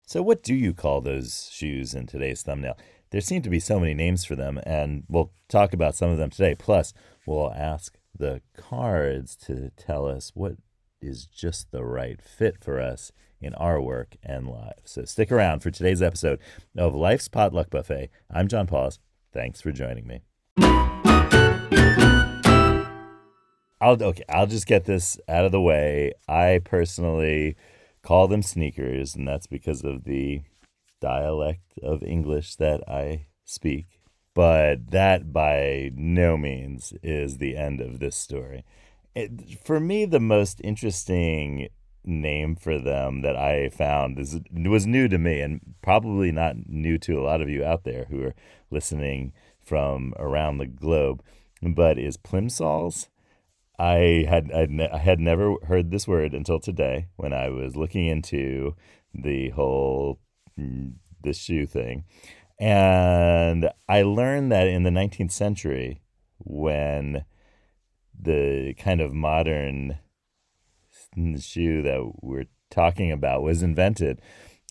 So, what do you call those shoes in today's thumbnail? There seem to be so many names for them, and we'll talk about some of them today. Plus, we'll ask the cards to tell us what is just the right fit for us in our work and lives. So, stick around for today's episode of Life's Potluck Buffet. I'm John Paulus. Thanks for joining me. I'll just get this out of the way. I personally call them sneakers, and that's because of the dialect of English that I speak. But that by no means is the end of this story. For me, the most interesting name for them that I found was new to me and probably not new to a lot of you out there who are listening from around the globe, but is plimsolls. I had never heard this word until today when I was looking into the whole the shoe thing. And I learned that in the 19th century, when the kind of modern shoe that we're talking about was invented,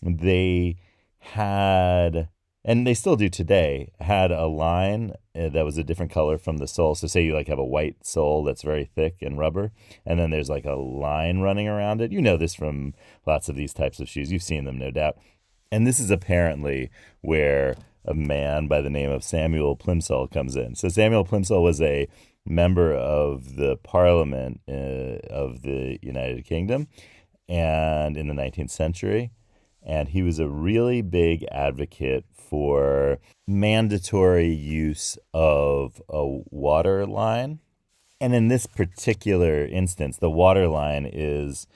they had, and they still do today, had a line that was a different color from the sole. So say you like have a white sole that's very thick and rubber, and then there's like a line running around it. You know this from lots of these types of shoes. You've seen them, no doubt. And this is apparently where a man by the name of Samuel Plimsoll comes in. So Samuel Plimsoll was a member of the Parliament of the United Kingdom and in the 19th century. And he was a really big advocate for mandatory use of a water line. And in this particular instance, the water line is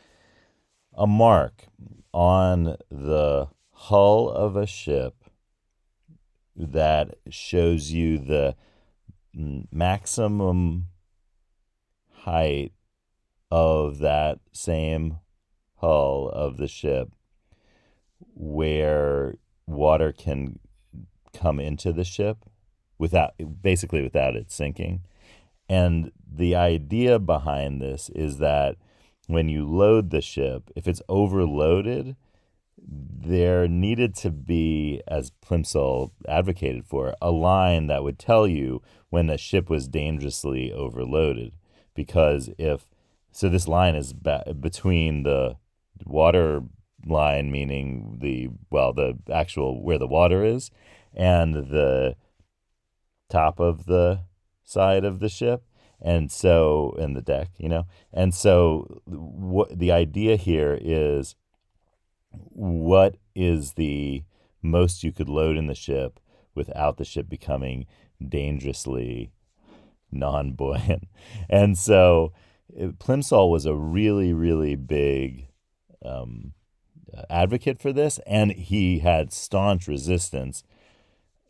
a mark on the hull of a ship that shows you the maximum height of that same hull of the ship where water can come into the ship without it sinking. And the idea behind this is that when you load the ship, if it's overloaded, there needed to be, as Plimsoll advocated for, a line that would tell you when the ship was dangerously overloaded. Because this line is between the water line, meaning the actual where the water is, and the top of the side of the ship, and the deck, and so the idea here is, what is the most you could load in the ship without the ship becoming dangerously non-buoyant? And so Plimsoll was a really, really big advocate for this, and he had staunch resistance,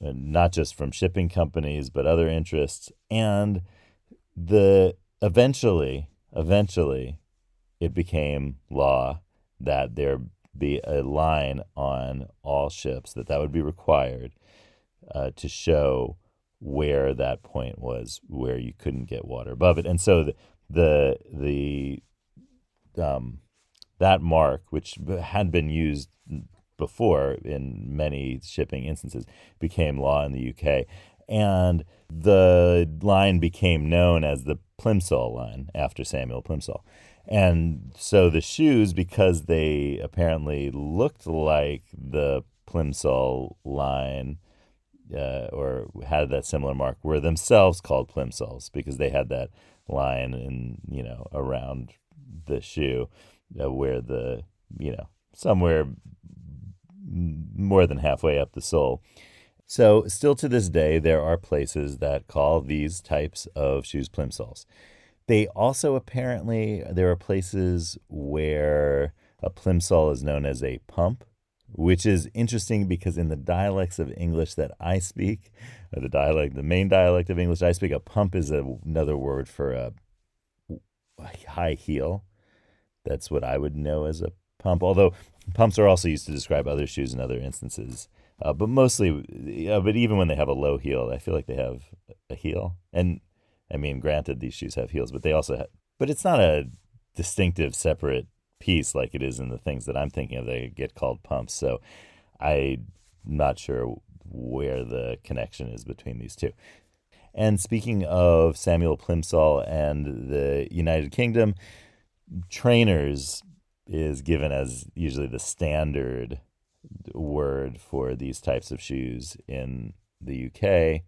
not just from shipping companies but other interests. And eventually it became law that there be a line on all ships that would be required to show where that point was, where you couldn't get water above it. And so that mark, which had been used before in many shipping instances, became law in the UK. And the line became known as the Plimsoll line after Samuel Plimsoll. And so the shoes, because they apparently looked like the Plimsoll line or had that similar mark, were themselves called Plimsolls because they had that line around the shoe where somewhere more than halfway up the sole. So still to this day, there are places that call these types of shoes Plimsolls. They also there are places where a Plimsoll is known as a pump, which is interesting because in the dialects of English that I speak, the main dialect of English I speak, a pump is another word for a high heel. That's what I would know as a pump, although pumps are also used to describe other shoes in other instances. But even when they have a low heel, I feel like they have a heel. And I mean, granted, these shoes have heels, but they also have, but it's not a distinctive, separate piece like it is in the things that I'm thinking of that get called pumps. So I'm not sure where the connection is between these two. And speaking of Samuel Plimsoll and the United Kingdom, trainers is given as usually the standard word for these types of shoes in the UK.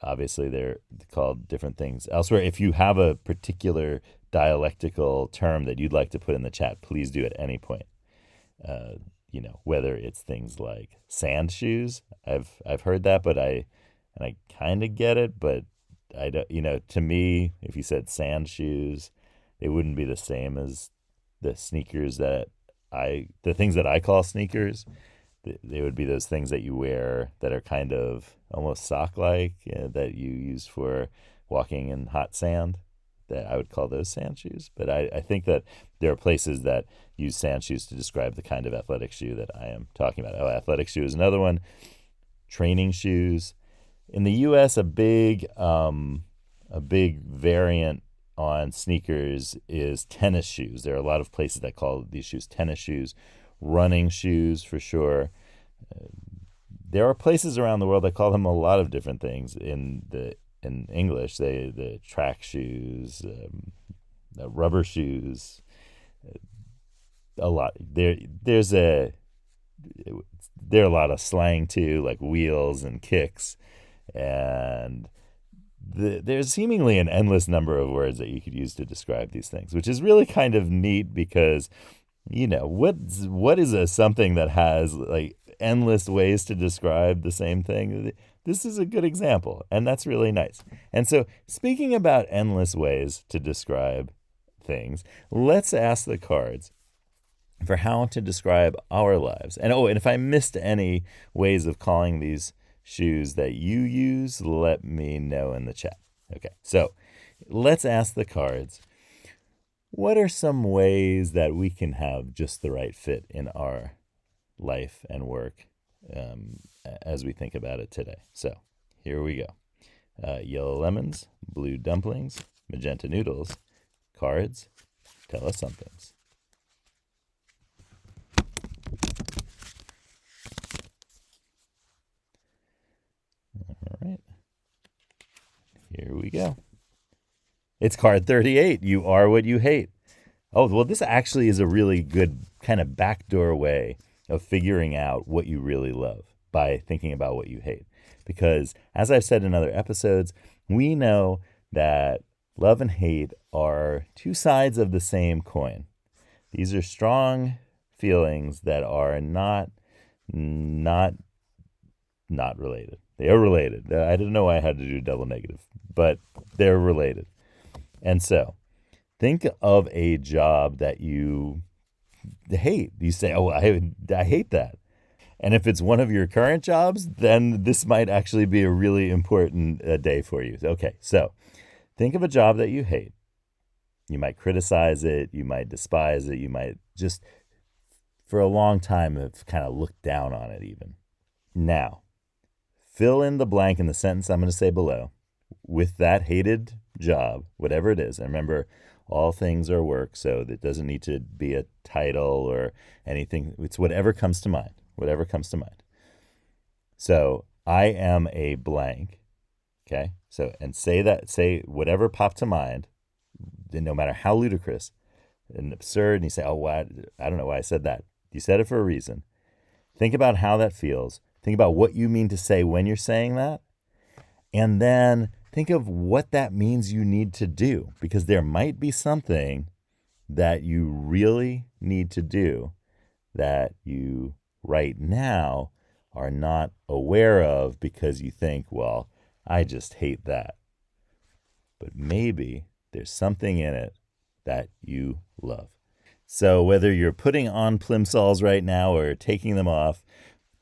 Obviously, they're called different things elsewhere. If you have a particular dialectical term that you'd like to put in the chat, please do at any point. Whether it's things like sand shoes, I've heard that, but I kind of get it, but I don't. To me, if you said sand shoes, they wouldn't be the same as the sneakers the things that I call sneakers. They would be those things that you wear that are kind of almost sock-like, that you use for walking in hot sand. That I would call those sand shoes. But I think that there are places that use sand shoes to describe the kind of athletic shoe that I am talking about. Oh, athletic shoe is another one. Training shoes. In the U.S., a big variant on sneakers is tennis shoes. There are a lot of places that call these shoes tennis shoes, running shoes for sure. There are places around the world that call them a lot of different things. In English, the track shoes, rubber shoes, a lot. There are a lot of slang too, like wheels and kicks, and there's seemingly an endless number of words that you could use to describe these things, which is really kind of neat because, what is something that has like endless ways to describe the same thing? This is a good example, and that's really nice. And so, speaking about endless ways to describe things, let's ask the cards for how to describe our lives. And if I missed any ways of calling these shoes that you use, let me know in the chat. Okay, so let's ask the cards, what are some ways that we can have just the right fit in our life and work as we think about it today? So here we go. Yellow lemons, blue dumplings, magenta noodles, cards, tell us some things. All right. Here we go. It's card 38. You are what you hate. Oh, well, this actually is a really good kind of backdoor way of figuring out what you really love by thinking about what you hate. Because as I've said in other episodes, we know that love and hate are two sides of the same coin. These are strong feelings that are not related. They are related. I didn't know I had to do double negative, but they're related. And so think of a job that you hate. You say, oh, I hate that. And if it's one of your current jobs, then this might actually be a really important day for you. Okay, so think of a job that you hate. You might criticize it. You might despise it. You might just, for a long time, have kind of looked down on it even. Now, fill in the blank in the sentence I'm going to say below with that hated job, whatever it is. And remember, all things are work, so it doesn't need to be a title or anything. It's whatever comes to mind. Whatever comes to mind. So I am a blank. Okay. So, and say whatever popped to mind, no matter how ludicrous and absurd. And you say, oh, I don't know why I said that. You said it for a reason. Think about how that feels. Think about what you mean to say when you're saying that. And then think of what that means you need to do, because there might be something that you really need to do that you right now are not aware of because you think, well, I just hate that. But maybe there's something in it that you love. So whether you're putting on plimsolls right now or taking them off,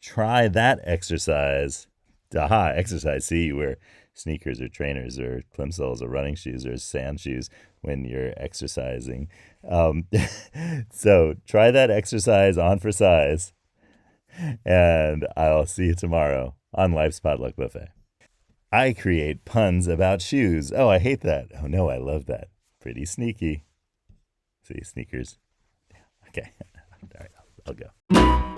try that exercise. Exercise. See, where sneakers or trainers or plimsolls or running shoes or sand shoes when you're exercising. So try that exercise on for size. And I'll see you tomorrow on Life's Potluck Buffet. I create puns about shoes. Oh, I hate that. Oh, no, I love that. Pretty sneaky. See See, sneakers. Okay. All right, I'll go.